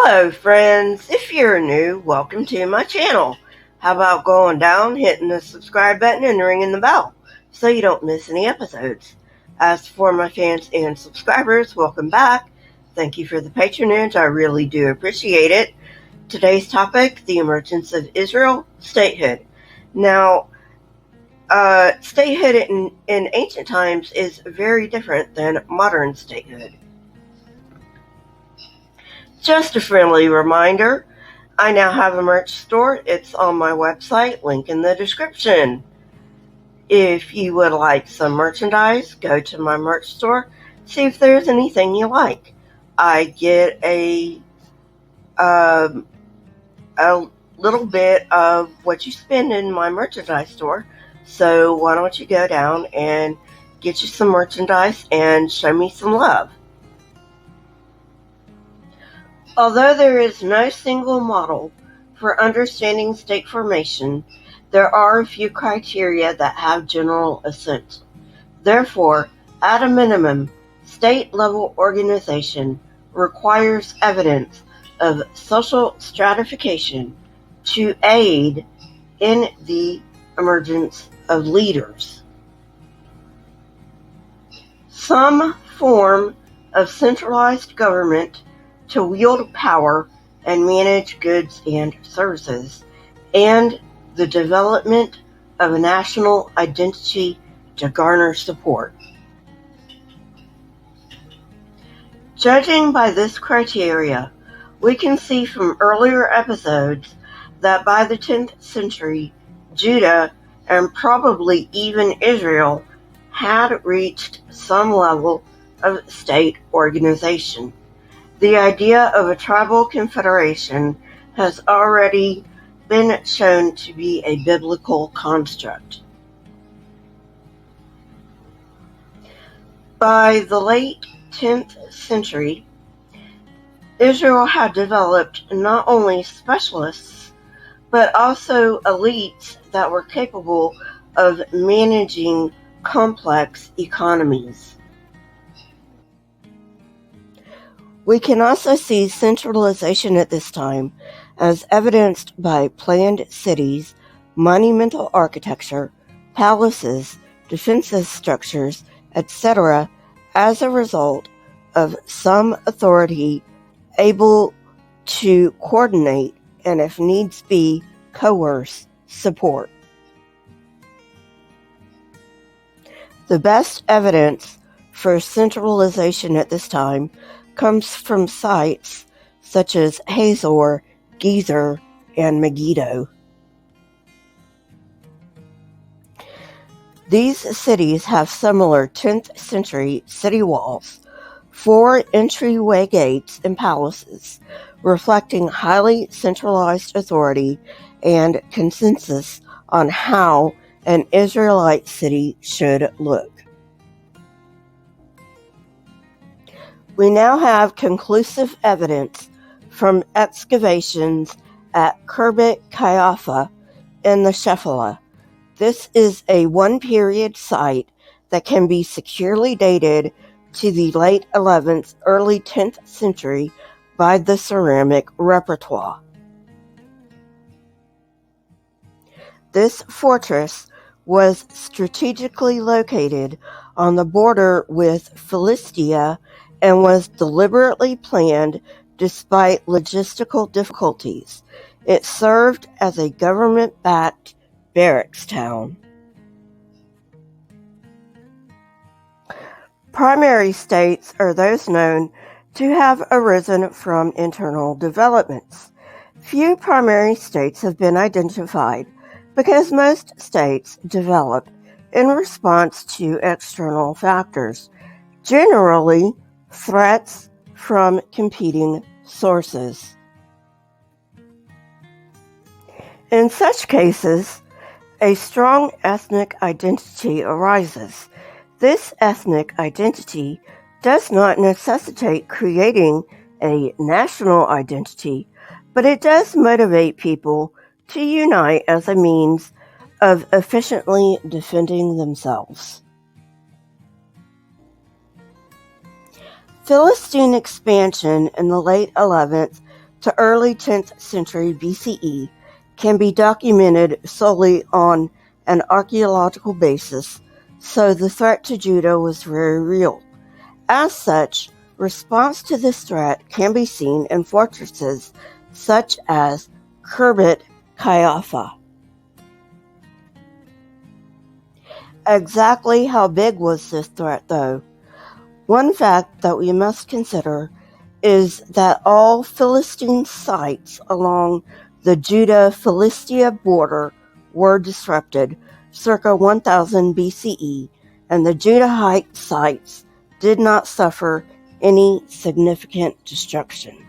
Hello friends, if you're new, welcome to my channel. How about going down, hitting the subscribe button and ringing the bell so you don't miss any episodes. As for my fans and subscribers, welcome back. Thank you for the patronage, I really do appreciate it. Today's topic, the emergence of Israel, statehood. Now, statehood in ancient times is very different than modern statehood. Just a friendly reminder, I now have a merch store. It's on my website, link in the description. If you would like some merchandise, go to my merch store, see if there's anything you like. I get a little bit of what you spend in my merchandise store, so why don't you go down and get you some merchandise and show me some love. Although there is no single model for understanding state formation, there are a few criteria that have general assent. Therefore, at a minimum, state-level organization requires evidence of social stratification to aid in the emergence of leaders. Some form of centralized government to wield power and manage goods and services, and the development of a national identity to garner support. Judging by this criteria, we can see from earlier episodes that by the 10th century, Judah and probably even Israel had reached some level of state organization. The idea of a tribal confederation has already been shown to be a biblical construct. By the late 10th century, Israel had developed not only specialists, but also elites that were capable of managing complex economies. We can also see centralization at this time, as evidenced by planned cities, monumental architecture, palaces, defensive structures, etc., as a result of some authority able to coordinate and, if needs be, coerce support. The best evidence for centralization at this time comes from sites such as Hazor, Gezer, and Megiddo. These cities have similar 10th century city walls, 4 entryway gates and palaces, reflecting highly centralized authority and consensus on how an Israelite city should look. We now have conclusive evidence from excavations at Khirbet Qeiyafa in the Shephelah. This is a one-period site that can be securely dated to the late 11th, early 10th century by the ceramic repertoire. This fortress was strategically located on the border with Philistia and was deliberately planned despite logistical difficulties. It served as a government-backed barracks town. Primary states are those known to have arisen from internal developments. Few primary states have been identified because most states develop in response to external factors, generally threats from competing sources. In such cases, a strong ethnic identity arises. This ethnic identity does not necessitate creating a national identity, but it does motivate people to unite as a means of efficiently defending themselves. Philistine expansion in the late 11th to early 10th century BCE can be documented solely on an archaeological basis, so the threat to Judah was very real. As such, response to this threat can be seen in fortresses such as Khirbet Qeiyafa. Exactly how big was this threat, though? One fact that we must consider is that all Philistine sites along the Judah-Philistia border were disrupted circa 1000 BCE, and the Judahite sites did not suffer any significant destruction.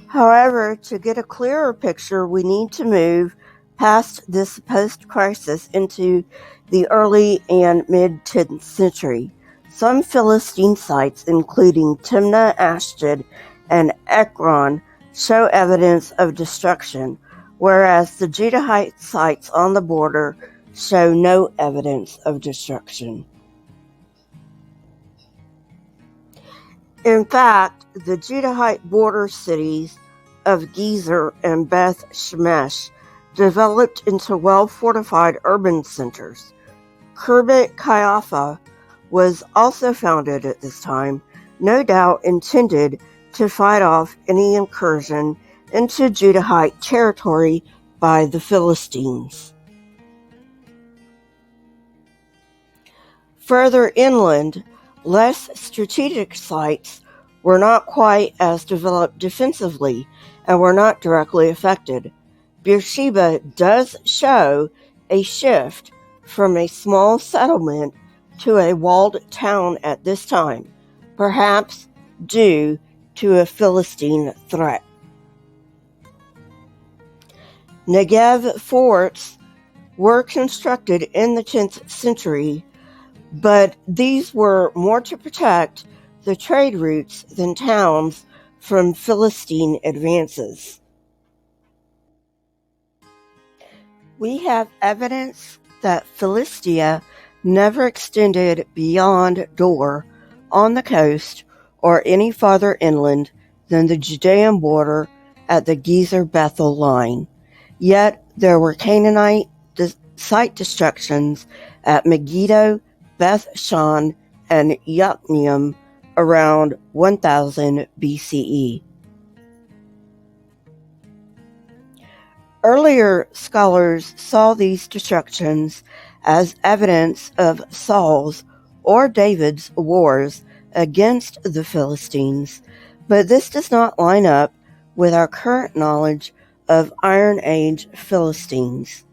However, to get a clearer picture, we need to move past this post-crisis into the early and mid-10th century. Some Philistine sites, including Timnah, Ashdod, and Ekron, show evidence of destruction, whereas the Judahite sites on the border show no evidence of destruction. In fact, the Judahite border cities of Gezer and Beth Shemesh developed into well-fortified urban centers. Khirbet Qeiyafa was also founded at this time, no doubt intended to fight off any incursion into Judahite territory by the Philistines. Further inland, less strategic sites were not quite as developed defensively and were not directly affected. Beersheba does show a shift from a small settlement to a walled town at this time, perhaps due to a Philistine threat. Negev forts were constructed in the 10th century, but these were more to protect the trade routes than towns from Philistine advances. We have evidence that Philistia never extended beyond Dor on the coast or any farther inland than the Judean border at the Gezer-Bethel line. Yet there were Canaanite site destructions at Megiddo, Beth Shan, and Yokneam around 1000 BCE. Earlier scholars saw these destructions as evidence of Saul's or David's wars against the Philistines, but this does not line up with our current knowledge of Iron Age Philistines.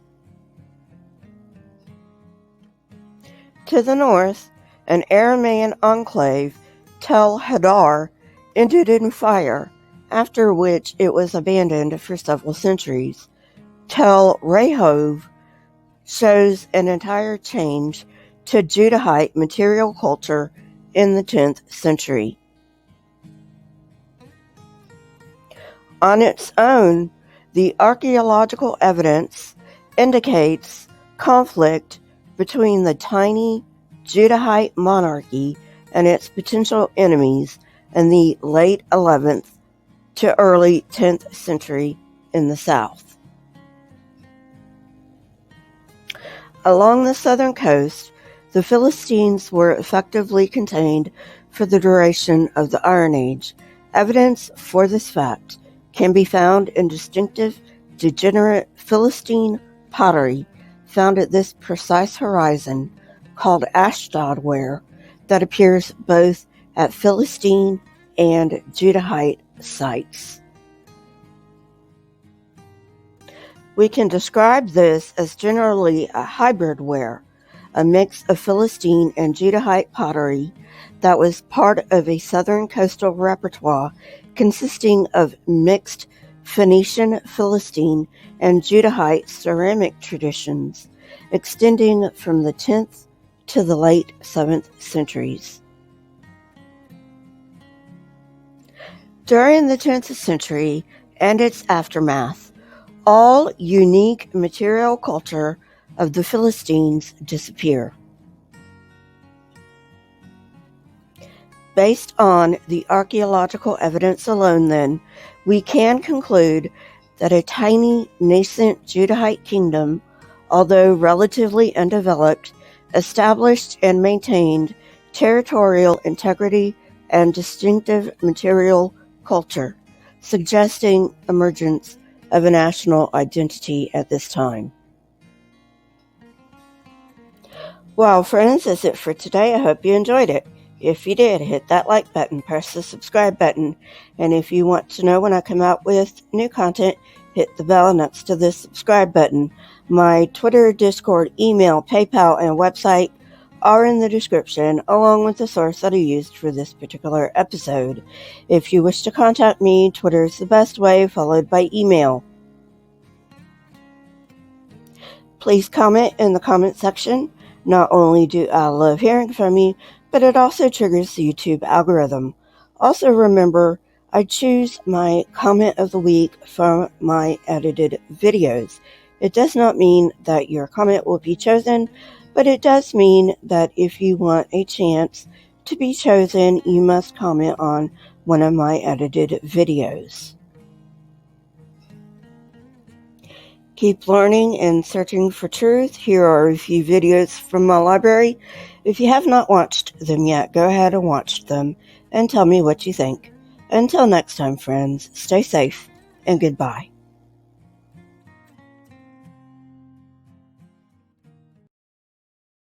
To the north, an Aramaean enclave, Tel Hadar, ended in fire, after which it was abandoned for several centuries. Tel Rehov shows an entire change to Judahite material culture in the 10th century. On its own, the archaeological evidence indicates conflict between the tiny Judahite monarchy and its potential enemies in the late 11th to early 10th century in the south. Along the southern coast, the Philistines were effectively contained for the duration of the Iron Age. Evidence for this fact can be found in distinctive, degenerate Philistine pottery found at this precise horizon, called Ashdod ware, that appears both at Philistine and Judahite sites. We can describe this as generally a hybrid ware, a mix of Philistine and Judahite pottery that was part of a southern coastal repertoire consisting of mixed Phoenician, Philistine, and Judahite ceramic traditions extending from the 10th to the late 7th centuries. During the 10th century and its aftermath, all unique material culture of the Philistines disappear. Based on the archaeological evidence alone, then, we can conclude that a tiny, nascent Judahite kingdom, although relatively undeveloped, established and maintained territorial integrity and distinctive material culture, suggesting emergence of a national identity at this time. Well, friends, that's it for today. I hope you enjoyed it. If you did, hit that like button, press the subscribe button, and if you want to know when I come out with new content, hit the bell next to the subscribe button. My Twitter, Discord, email, PayPal, and website are in the description, along with the source that I used for this particular episode. If you wish to contact me, Twitter is the best way, followed by email. Please comment in the comment section. Not only do I love hearing from you, but it also triggers the YouTube algorithm. Also remember, I choose my comment of the week from my edited videos. It does not mean that your comment will be chosen, but it does mean that if you want a chance to be chosen, you must comment on one of my edited videos. Keep learning and searching for truth. Here are a few videos from my library. If you have not watched them yet, go ahead and watch them and tell me what you think. Until next time, friends, stay safe and goodbye.